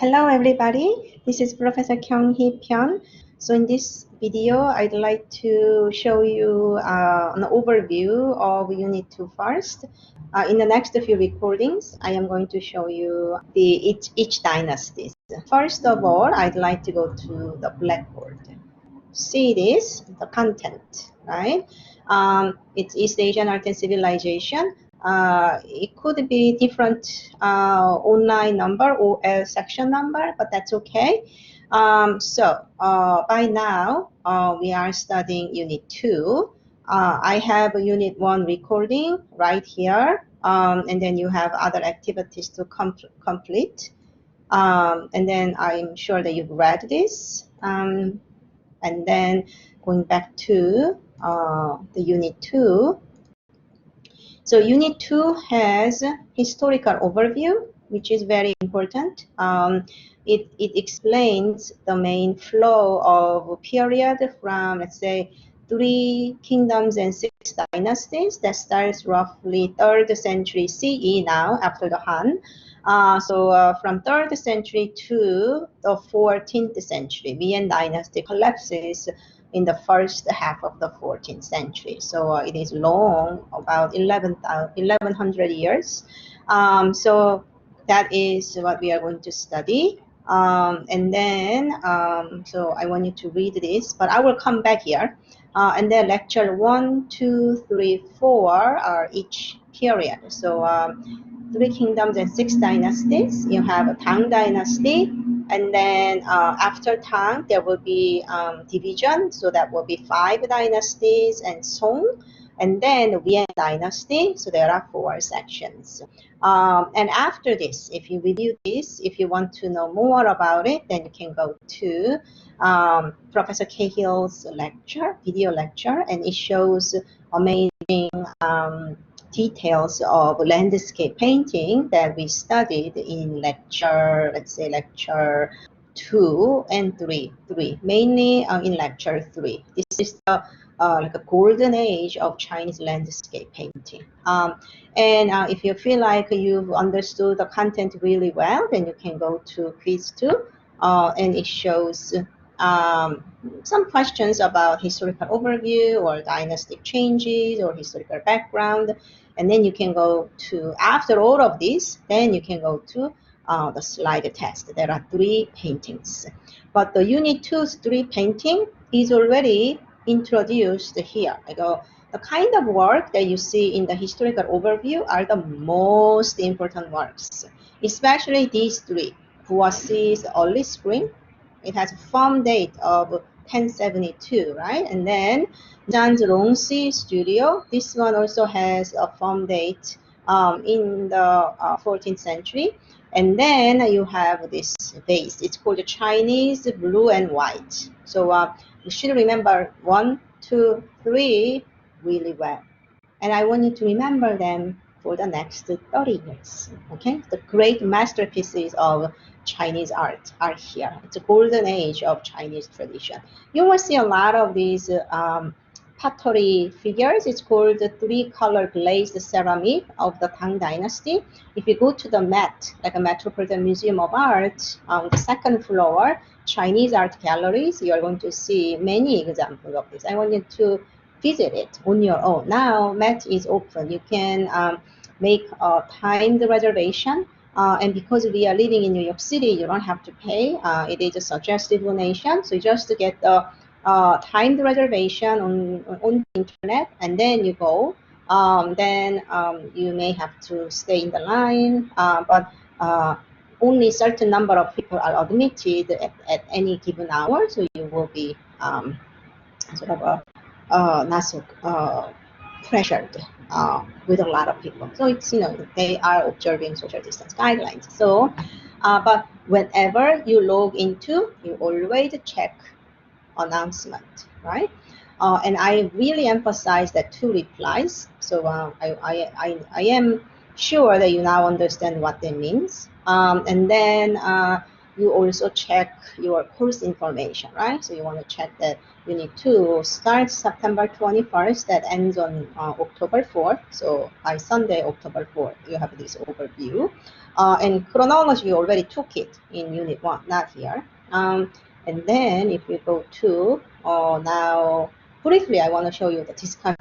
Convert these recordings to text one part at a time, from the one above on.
Hello everybody, this is Professor Kyunghee Pyun. So in this video, I'd like to show you an overview of Unit 2 first. In the next few recordings, I am going to show you each dynasty. First of all, I'd like to go to the blackboard. See this, the content, right? It's East Asian art and civilization. It could be different online number or section number, but that's okay. By now, we are studying Unit 2. I have a Unit 1 recording right here, and then you have other activities to complete. And then I'm sure that you've read this. And then going back to the Unit 2. So Unit 2 has historical overview, which is very important. It explains the main flow of a period from, let's say, 3 kingdoms and 6 dynasties that starts roughly 3rd century CE now, after the Han. From 3rd century to the 14th century, Mian dynasty collapses in the first half of the 14th century. So it is long, about 1100 years. So that is what we are going to study. So I want you to read this, but I will come back here. And then lecture 1, 2, 3, 4 are each period. So 3 kingdoms and 6 dynasties. You have a Tang dynasty, and then after Tang, there will be division. So that will be 5 dynasties and Song, and then the Yuan dynasty. So there are 4 sections. And after this, if you review this, if you want to know more about it, then you can go to Professor Cahill's lecture, video lecture, and it shows amazing details of landscape painting that we studied in lecture, let's say lecture 2 and 3, mainly in lecture 3. This is the like a golden age of Chinese landscape painting. If you feel like you've understood the content really well, then you can go to quiz 2, and it shows some questions about historical overview or dynastic changes or historical background. And then you can go to, after all of this, then you can go to the slide test. There are 3 paintings. But the Unit 2's 3 painting is already introduced here. The kind of work that you see in the historical overview are the most important works, especially these 3. Huasi's Early Spring. It has a firm date of 1072, right? And then Zhan's Rongxi Studio. This one also has a firm date in the 14th century. And then you have this vase. It's called the Chinese blue and white. So you should remember 1, 2, 3 really well. And I want you to remember them for the next 30 years. Okay, the great masterpieces of Chinese art are here. It's a golden age of Chinese tradition. You will see a lot of these pottery figures. It's called the 3-color glazed ceramic of the Tang Dynasty. If you go to the Met, like a Metropolitan Museum of Art, on the 2nd floor, Chinese art galleries, you are going to see many examples of this. I want you to visit it on your own. Now Met is open. You can make a timed reservation. And because we are living in New York City, you don't have to pay. It is a suggested donation. So just to get the timed reservation on the internet, and then you go. Then you may have to stay in the line, but only certain number of people are admitted at any given hour. So you will be sort of not so pressured with a lot of people. So it's, they are observing social distance guidelines. So, but whenever you log into, you always check announcement, right? And I really emphasize that 2 replies. So I am sure that you now understand what that means. And then you also check your course information, right? So you want to check that Unit 2 starts September 21st, that ends on October 4th. So by Sunday, October 4th, you have this overview. And chronology, you already took it in Unit 1, not here. And then if you go to now, briefly, I want to show you the discussion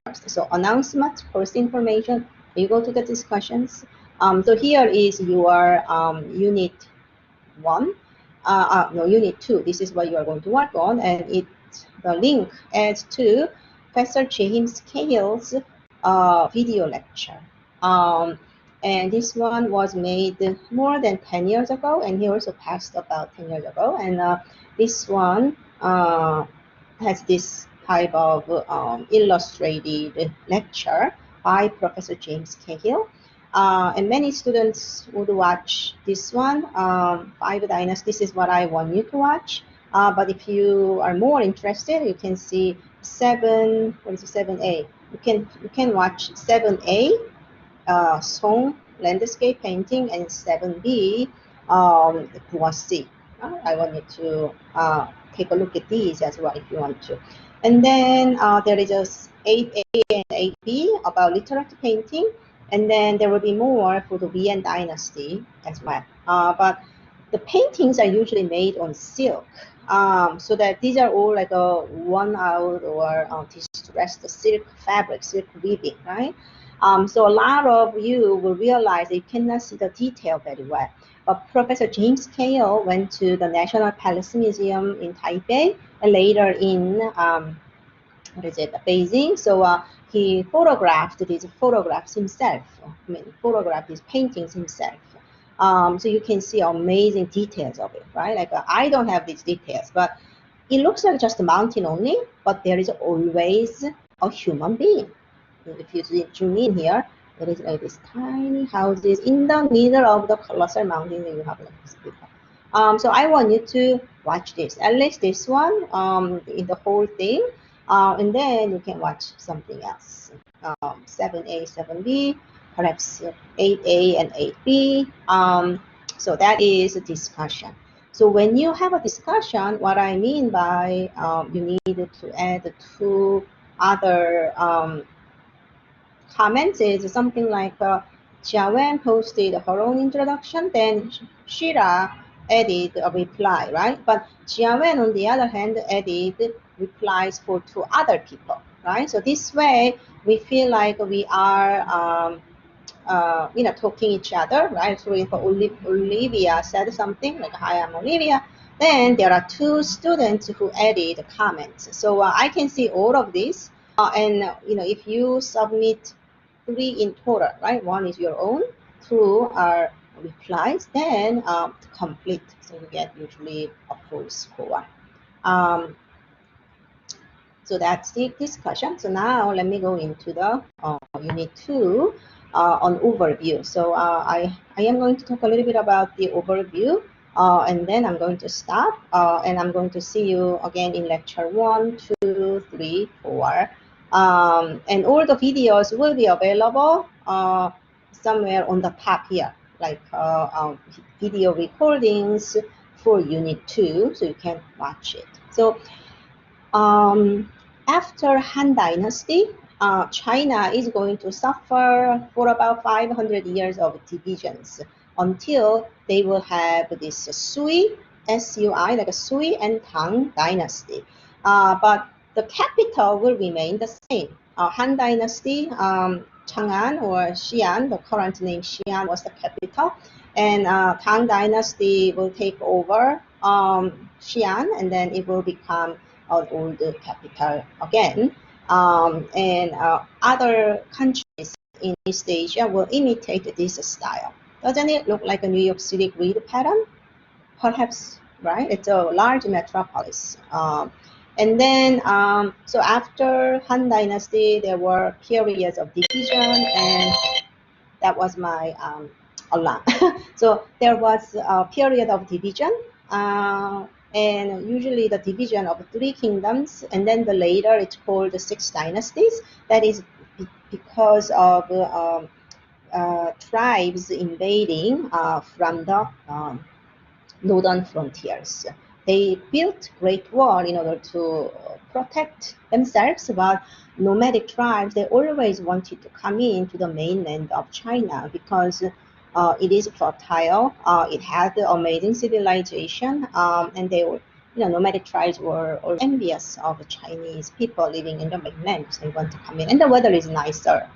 first. So announcement, course information, you go to the discussions. So here is your Unit 1, no, Unit 2. This is what you are going to work on, and the link adds to Professor James Cahill's video lecture. And this one was made more than 10 years ago, and he also passed about 10 years ago. And this one has this type of illustrated lecture by Professor James Cahill. And many students would watch this one, Five Dynasties. This is what I want you to watch. But if you are more interested, you can see 7A. You can watch 7A, Song landscape painting, and 7B, Guasi. I want you to take a look at these as well if you want to. And then there is just 8A and 8B about literature painting. And then there will be more for the Yuan dynasty as well. But the paintings are usually made on silk. So that these are all like a worn out or distressed silk fabric, silk weaving, right? So a lot of you will realize that you cannot see the detail very well. But Professor James Cahill went to the National Palace Museum in Taipei and later in Beijing. So he photographed these photographs himself. Photographed these paintings himself. So you can see amazing details of it, right? Like I don't have these details, but it looks like just a mountain only, but there is always a human being. If you zoom in here, there is like this tiny houses in the middle of the colossal mountain that you have like this people. So I want you to watch this, at least this one, in the whole thing, and then you can watch something else. 7A, 7B, perhaps 8A and 8B. So that is a discussion. So when you have a discussion, what I mean by you need to add two other comments is something like Jia Wen posted her own introduction, then Shira added a reply, right? But Jia Wen, on the other hand, added replies for two other people, right? So this way, we feel like we are talking each other, right? So if Olivia said something like, "Hi, I'm Olivia," then there are two students who added comments. So I can see all of this. And if you submit 3 in total, right? 1 is your own, 2 are replies, then complete. So you get usually a full score. So that's the discussion. So now let me go into the Unit 2 on overview. So I am going to talk a little bit about the overview, and then I'm going to stop, and I'm going to see you again in lecture 1, 2, 3, 4. And all the videos will be available somewhere on the top here, like video recordings for Unit 2, so you can watch it. So after Han Dynasty, China is going to suffer for about 500 years of divisions until they will have this Sui, S-U-I, like a Sui and Tang Dynasty. But the capital will remain the same. Han Dynasty, Chang'an or Xi'an, the current name Xi'an was the capital, and Tang Dynasty will take over Xi'an, and then it will become an old capital again. And other countries in East Asia will imitate this style. Doesn't it look like a New York City grid pattern? Perhaps, right? It's a large metropolis. And then, so after Han Dynasty, there were periods of division, and that was my alarm. So there was a period of division, and usually the division of 3 kingdoms, and then the later it's called the 6 dynasties. That is because of tribes invading from the northern frontiers. They built Great Wall in order to protect themselves, but nomadic tribes, they always wanted to come into the mainland of China because it is fertile, it had amazing civilization, and they were, nomadic tribes were envious of the Chinese people living in the mainland, so they want to come in, and the weather is nicer.